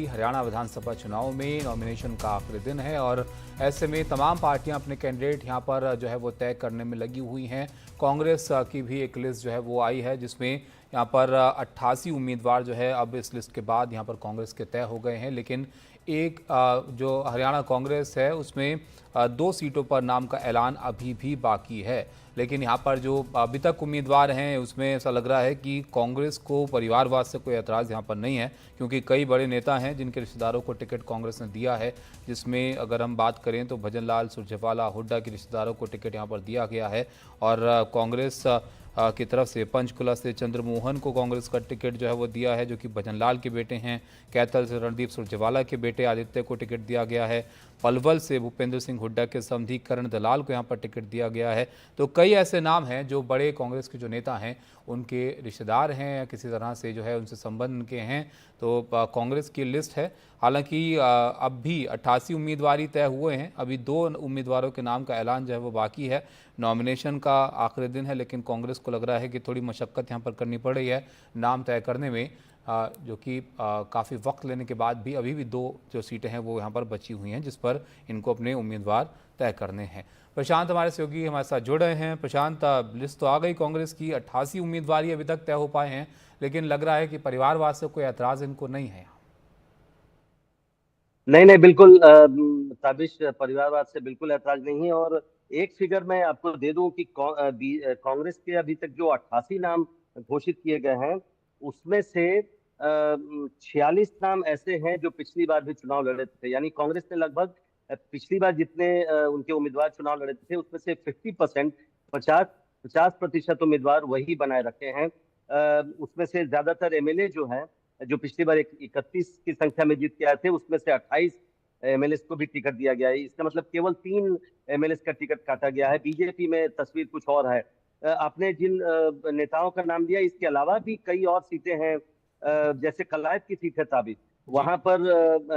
हरियाणा विधानसभा चुनाव में नॉमिनेशन का आखिरी दिन है और ऐसे में तमाम पार्टियां अपने कैंडिडेट यहां पर जो है वो तय करने में लगी हुई हैं। कांग्रेस की भी एक लिस्ट जो है वो आई है जिसमें यहां पर 88 उम्मीदवार जो है अब इस लिस्ट के बाद यहां पर कांग्रेस के तय हो गए हैं। लेकिन एक जो हरियाणा कांग्रेस है उसमें 2 सीटों पर नाम का ऐलान अभी भी बाकी है। लेकिन यहाँ पर जो अभी तक उम्मीदवार हैं उसमें ऐसा लग रहा है कि कांग्रेस को परिवारवाद से कोई एतराज़ यहाँ पर नहीं है, क्योंकि कई बड़े नेता हैं जिनके रिश्तेदारों को टिकट कांग्रेस ने दिया है। जिसमें अगर हम बात करें तो भजनलाल सुरजेवाला हुड्डा के रिश्तेदारों को टिकट यहाँ पर दिया गया है और कांग्रेस की तरफ से पंचकुला से चंद्रमोहन को कांग्रेस का टिकट जो है वो दिया है, जो कि भजनलाल के बेटे हैं। कैथल से रणदीप सुरजेवाला के बेटे आदित्य को टिकट दिया गया है। पलवल से भूपेंद्र सिंह हुड्डा के समधी करण दलाल को यहाँ पर टिकट दिया गया है। तो कई ऐसे नाम हैं जो बड़े कांग्रेस के जो नेता हैं उनके रिश्तेदार हैं या किसी तरह से जो है उनसे संबंध के हैं। तो कांग्रेस की लिस्ट है। हालांकि अब भी 88 उम्मीदवार तय हुए हैं, अभी 2 उम्मीदवारों के नाम का ऐलान जो है वो बाकी है। नॉमिनेशन का आखिरी दिन है, लेकिन कांग्रेस को लग रहा है कि थोड़ी मशक्क़त यहाँ पर करनी पड़ रही है नाम तय करने में, जो कि काफ़ी वक्त लेने के बाद भी अभी भी 2 जो सीटें हैं वो यहाँ पर बची हुई हैं जिस पर इनको अपने उम्मीदवार तय करने हैं। प्रशांत हमारे सहयोगी हमारे साथ जुड़ रहे हैं। प्रशांत, लिस्ट तो आ गई कांग्रेस की, 88 उम्मीदवार ही अभी तक तय हो पाए हैं, लेकिन लग रहा है कि परिवारवाद से कोई ऐतराज़ इनको नहीं है। नहीं नहीं, बिल्कुल ताबिश, परिवारवाद से बिल्कुल ऐतराज नहीं है। और एक फिगर मैं आपको दे दूं कि कांग्रेस के अभी तक जो 88 नाम घोषित किए गए हैं उसमें से 46 नाम ऐसे हैं जो पिछली बार भी चुनाव लड़े थे। यानी कांग्रेस ने लगभग पिछली बार जितने उनके उम्मीदवार चुनाव लड़े थे उसमें से 50%, 50% उम्मीदवार वही बनाए रखे हैं। उसमें से ज्यादातर एमएलए जो हैं, जो पिछली बार 31 की संख्या में जीत के आए थे, उसमें से 28 एमएलए को भी टिकट दिया गया है। इसका मतलब केवल 3 एमएलए का टिकट काटा गया है। बीजेपी में तस्वीर कुछ और है। आपने जिन नेताओं का नाम दिया, इसके अलावा भी कई और सीटें हैं। जैसे कलायत की सीट है ताबिश, जी। वहां पर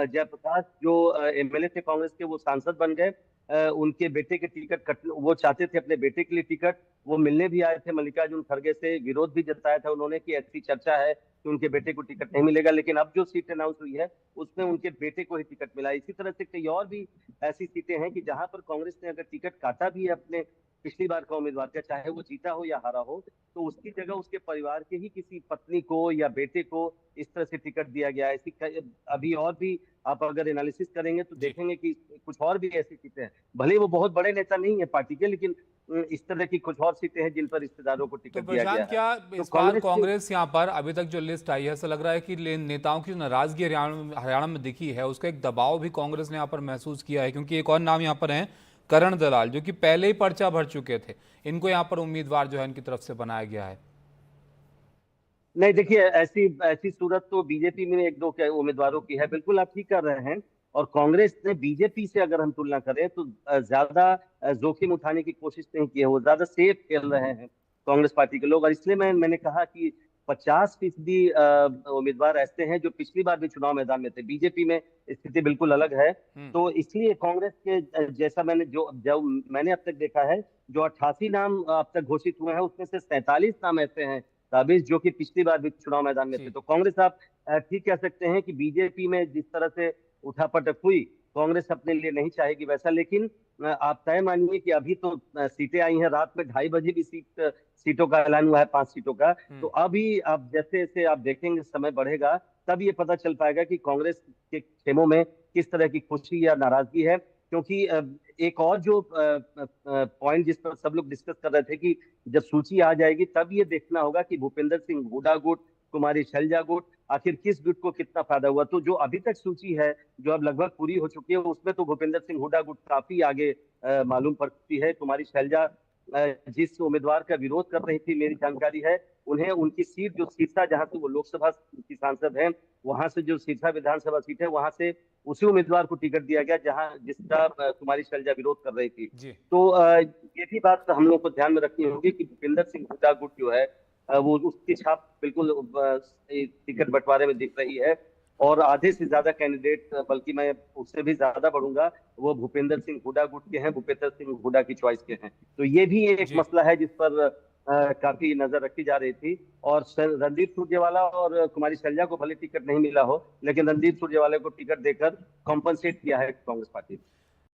जयप्रकाश जो एमएलए थे कांग्रेस के, वो सांसद बन गए। उनके बेटे के टिकट कट, वो चाहते थे अपने बेटे के लिए टिकट, वो मिलने भी आए थे मल्लिकार्जुन खड़गे से, विरोध भी जताया था उन्होंने कि ऐसी चर्चा है कि उनके बेटे को टिकट नहीं मिलेगा। लेकिन अब जो सीट अनाउंस हुई है उसमें उनके बेटे को ही टिकट मिला। इसी तरह से कई और भी ऐसी सीटें हैं कि जहां पर कांग्रेस ने अगर टिकट काटा भी है अपने पिछली बार का उम्मीदवार का, चाहे वो जीता हो या हारा हो, तो उसकी जगह उसके परिवार के ही किसी पत्नी को या बेटे को इस तरह से टिकट दिया गया है। अभी और भी आप अगर एनालिसिस करेंगे तो जी। देखेंगे कि कुछ और भी ऐसी सीटें हैं। भले ही वो बहुत बड़े नेता नहीं है पार्टी के, लेकिन इस तरह की कुछ और सीटें हैं जिन पर रिश्तेदारों को तो टिकट दिया गया प्रशांत, है। क्या तो इस बार कांग्रेस के कांग्रेस यहाँ पर अभी तक जो लिस्ट आई है, ऐसा लग रहा है कि नेताओं की नाराजगी हरियाणा में दिखी है, उसका एक दबाव भी कांग्रेस ने यहाँ पर महसूस किया है? क्योंकि एक और नाम यहाँ पर है करण दलाल, जो कि पहले ही पर्चा भर चुके थे, इनको यहाँ पर उम्मीदवार जो है इनकी तरफ से बनाया गया है। नहीं, देखिए, ऐसी ऐसी सूरत तो बीजेपी में एक दो के उम्मीदवारों की है, बिल्कुल आप ठीक कर रहे हैं। और कांग्रेस ने बीजेपी से अगर हम तुलना करें तो ज्यादा जोखिम उठाने की कोशिश नहीं की है। वो ज्यादा सेफ खेल रहे हैं कांग्रेस पार्टी के लोग। और इसलिए मैंने कहा कि 50% उम्मीदवार ऐसे हैं जो पिछली बार भी चुनाव मैदान में थे। बीजेपी में स्थिति बिल्कुल अलग है। हम्म। तो इसलिए कांग्रेस के जैसा मैंने जो मैंने अब तक देखा है, जो 88 नाम अब तक घोषित हुए हैं उसमें से 47 नाम ऐसे हैं ताबिज जो कि पिछली बार भी चुनाव मैदान में थे। जी। तो कांग्रेस, आप ठीक कह सकते हैं कि बीजेपी में जिस तरह से उठापटक हुई, कांग्रेस अपने लिए नहीं चाहेगी वैसा। लेकिन आप तय मानिए कि अभी तो सीटें आई हैं, रात में 2:30 बजे भी सीटों का ऐलान हुआ है, 5 सीटों का। तो हम्म। अभी आप जैसे जैसे आप देखेंगे समय बढ़ेगा, तब ये पता चल पाएगा कि कांग्रेस के खेमों में किस तरह की खुशी या नाराजगी है। क्योंकि एक और जो पॉइंट जिस पर सब लोग डिस्कस कर रहे थे कि जब सूची आ जाएगी तब ये देखना होगा कि भूपेंद्र सिंह हुड्डा गुट, कुमारी शैलजा गुट, आखिर किस गुट को कितना फायदा हुआ। तो जो अभी तक सूची है, जो अब लगभग पूरी हो चुकी है, उसमें तो भूपेंद्र सिंह हुड्डा गुट काफी आगे मालूम पड़ती है। कुमारी शैलजा जिस उम्मीदवार का विरोध कर रही थी, मेरी जानकारी है, उन्हें उनकी सीट जो सिरसा, जहां से वो लोकसभा की सांसद हैं, वहां से जो सिरसा विधानसभा सीट है, वहां से उसी उम्मीदवार को टिकट दिया गया जहां जिसका कुमारी शैलजा विरोध कर रही थी। जी। तो ये भी बात हम लोग को ध्यान में रखनी होगी कि भूपेंद्र सिंह हुड्डा गुट जो है, वो उसकी छाप बिल्कुल टिकट बंटवारे में दिख रही है। और आधे से ज्यादा कैंडिडेट, बल्कि मैं उससे भी ज्यादा बढ़ूंगा, वो भूपेंद्र सिंह हुड्डा गुट के हैं, भूपेंद्र सिंह हुड्डा की चॉइस के हैं। तो ये भी एक जी। मसला है जिस पर काफी नजर रखी जा रही थी। और रणदीप सुरजेवाला और कुमारी शैलजा को भले टिकट नहीं मिला हो, लेकिन रणदीप सुरजेवाला को टिकट देकर कॉम्पनसेट किया है कांग्रेस पार्टी ने।